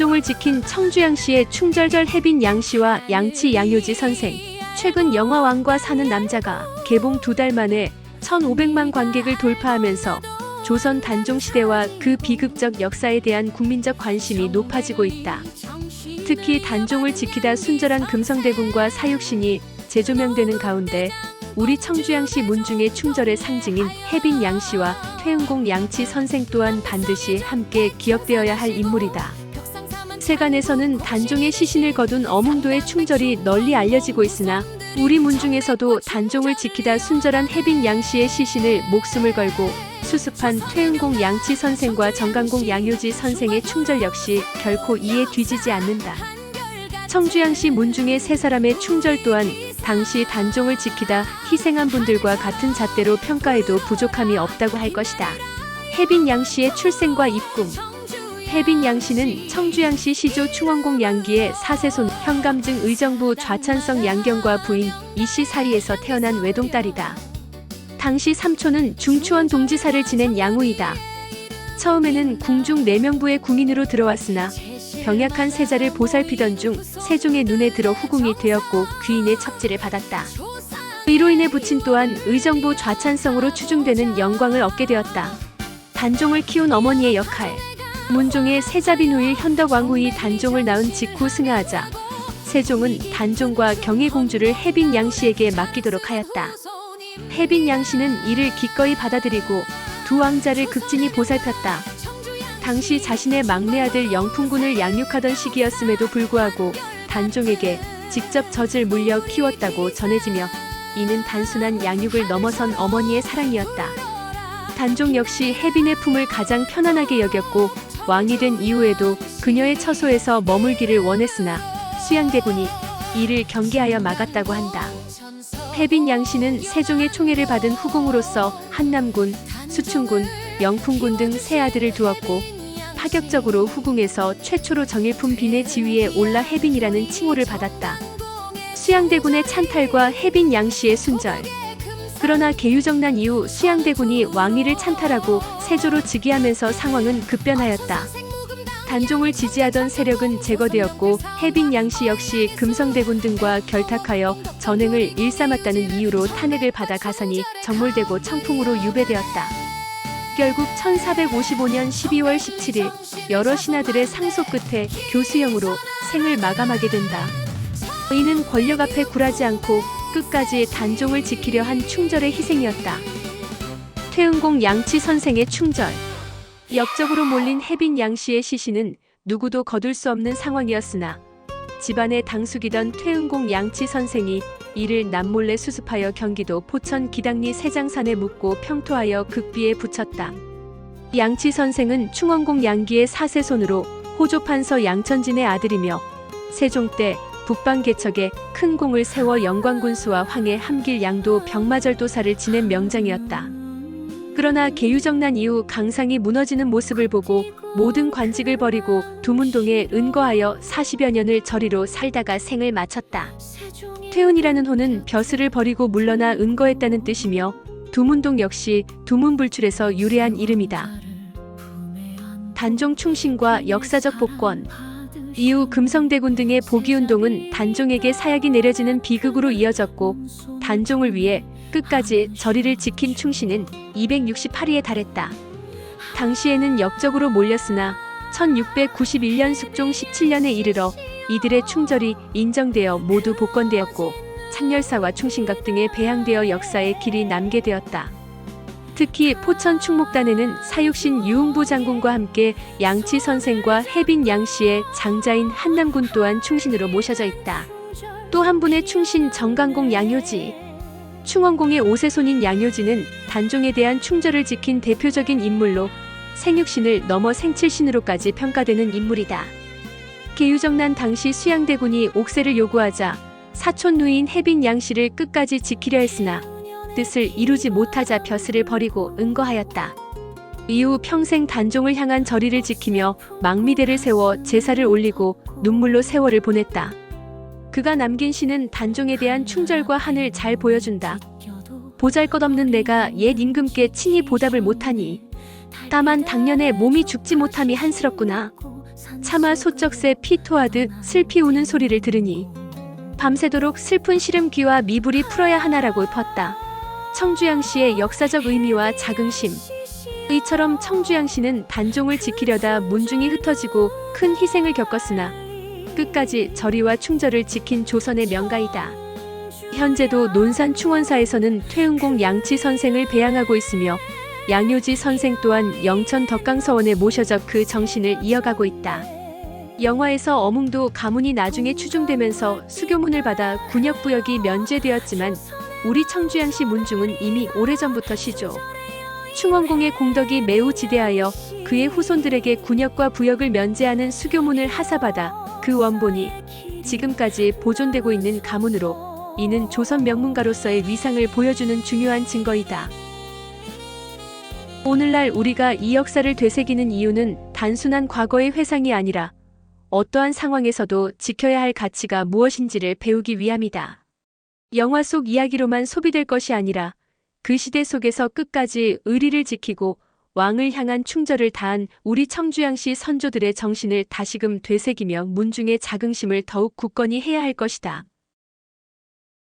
단종을 지킨 청주양씨의 충절절 혜빈 양씨와 양치 양효지 선생. 최근 영화 왕과 사는 남자가 개봉 2달 만에 1,500만 관객을 돌파하면서 조선 단종시대와 그 비극적 역사에 대한 국민적 관심이 높아지고 있다. 특히 단종을 지키다 순절한 금성대군과 사육신이 재조명되는 가운데 우리 청주양씨 문중의 충절의 상징인 혜빈 양씨와 퇴은공 양치 선생 또한 반드시 함께 기억되어야 할 인물이다. 세간에서는 단종의 시신을 거둔 어문도의 충절이 널리 알려지고 있으나 우리 문중에서도 단종을 지키다 순절한 혜빈 양씨의 시신을 목숨을 걸고 수습한 퇴은공 양치 선생과 정강공 양효지 선생의 충절 역시 결코 이에 뒤지지 않는다. 청주양씨 문중의 세 사람의 충절 또한 당시 단종을 지키다 희생한 분들과 같은 잣대로 평가해도 부족함이 없다고 할 것이다. 혜빈 양씨의 출생과 입궁. 혜빈 양씨는 청주양씨 시조 충원공 양기의 4세손 현감증 의정부 좌찬성 양경과 부인 이씨 사리에서 태어난 외동딸이다. 당시 삼촌은 중추원 동지사를 지낸 양우이다. 처음에는 궁중 내명부의 궁인으로 들어왔으나 병약한 세자를 보살피던 중 세종의 눈에 들어 후궁이 되었고 귀인의 첩지를 받았다. 이로 인해 부친 또한 의정부 좌찬성으로 추중되는 영광을 얻게 되었다. 단종을 키운 어머니의 역할. 문종의 세자빈 후일 현덕왕후이 단종을 낳은 직후 승하하자 세종은 단종과 경혜공주를 혜빈 양씨에게 맡기도록 하였다. 혜빈 양씨는 이를 기꺼이 받아들이고 두 왕자를 극진히 보살폈다. 당시 자신의 막내 아들 영풍군을 양육하던 시기였음에도 불구하고 단종에게 직접 젖을 물려 키웠다고 전해지며 이는 단순한 양육을 넘어선 어머니의 사랑이었다. 단종 역시 혜빈의 품을 가장 편안하게 여겼고 왕이 된 이후에도 그녀의 처소에서 머물기를 원했으나 수양대군이 이를 경계하여 막았다고 한다. 혜빈 양씨는 세종의 총애를 받은 후궁으로서 한남군, 수충군, 영풍군 등 세 아들을 두었고 파격적으로 후궁에서 최초로 정일품 빈의 지위에 올라 혜빈이라는 칭호를 받았다. 수양대군의 찬탈과 혜빈 양씨의 순절. 그러나 계유정난 이후 수양대군이 왕위를 찬탈하고 세조로 즉위하면서 상황은 급변하였다. 단종을 지지하던 세력은 제거되었고 혜빈 양씨 역시 금성대군 등과 결탁하여 전횡을 일삼았다는 이유로 탄핵을 받아 가산이 정몰되고 청풍으로 유배되었다. 결국 1455년 12월 17일 여러 신하들의 상소 끝에 교수형으로 생을 마감하게 된다. 이는 권력 앞에 굴하지 않고 끝까지 단종을 지키려 한 충절의 희생이었다. 퇴은공 양치 선생의 충절. 역적으로 몰린 혜빈 양씨의 시신은 누구도 거둘 수 없는 상황이었으나 집안의 당숙이던 퇴은공 양치 선생이 이를 남몰래 수습하여 경기도 포천 기당리 세장산에 묻고 평토하여 극비에 붙였다. 양치 선생은 충원공 양기의 4세손으로 호조판서 양천진의 아들이며 세종 때 북방개척에 큰 공을 세워 영광군수와 황해 함길 양도 병마절도사를 지낸 명장이었다. 그러나 계유정난 이후 강상이 무너지는 모습을 보고 모든 관직을 버리고 두문동에 은거하여 40여 년을 저리로 살다가 생을 마쳤다. 퇴운이라는 호는 벼슬을 버리고 물러나 은거했다는 뜻이며 두문동 역시 두문불출에서 유래한 이름이다. 단종 충신과 역사적 복권. 이후 금성대군 등의 복위운동은 단종에게 사약이 내려지는 비극으로 이어졌고 단종을 위해 끝까지 저리를 지킨 충신은 268위에 달했다. 당시에는 역적으로 몰렸으나 1691년 숙종 17년에 이르러 이들의 충절이 인정되어 모두 복권되었고 창렬사와 충신각 등에 배양되어 역사의 길이 남게 되었다. 특히 포천 충목단에는 사육신 유흥부 장군과 함께 양치 선생과 혜빈 양씨의 장자인 한남군 또한 충신으로 모셔져 있다. 또 한 분의 충신 정강공 양효지. 충원공의 5세손인 양효지는 단종에 대한 충절을 지킨 대표적인 인물로 생육신을 넘어 생칠신으로까지 평가되는 인물이다. 계유정난 당시 수양대군이 옥세를 요구하자 사촌 누이인 혜빈 양씨를 끝까지 지키려 했으나 뜻을 이루지 못하자 벼슬을 버리고 은거하였다. 이후 평생 단종을 향한 절의를 지키며 망미대를 세워 제사를 올리고 눈물로 세월을 보냈다. 그가 남긴 시는 단종에 대한 충절과 한을 잘 보여준다. 보잘것없는 내가 옛 임금께 친히 보답을 못하니 다만 당년에 몸이 죽지 못함이 한스럽구나. 차마 소쩍새 피 토하듯 슬피 우는 소리를 들으니 밤새도록 슬픈 시름귀와 미불이 풀어야 하나라고 펐다. 청주양시의 역사적 의미와 자긍심. 이처럼 청주양시는 단종을 지키려다 문중이 흩어지고 큰 희생을 겪었으나 끝까지 절의와 충절을 지킨 조선의 명가이다. 현재도 논산 충원사에서는 퇴은공 양치 선생을 배양하고 있으며 양효지 선생 또한 영천 덕강서원에 모셔져 그 정신을 이어가고 있다. 영화에서 어몽도 가문이 나중에 추중되면서 수교문을 받아 군역부역이 면제되었지만 우리 청주양시 문중은 이미 오래전부터 시조 충원공의 공덕이 매우 지대하여 그의 후손들에게 군역과 부역을 면제하는 수교문을 하사받아 그 원본이 지금까지 보존되고 있는 가문으로 이는 조선 명문가로서의 위상을 보여주는 중요한 증거이다. 오늘날 우리가 이 역사를 되새기는 이유는 단순한 과거의 회상이 아니라 어떠한 상황에서도 지켜야 할 가치가 무엇인지를 배우기 위함이다. 영화 속 이야기로만 소비될 것이 아니라 그 시대 속에서 끝까지 의리를 지키고 왕을 향한 충절을 다한 우리 청주양시 선조들의 정신을 다시금 되새기며 문중의 자긍심을 더욱 굳건히 해야 할 것이다.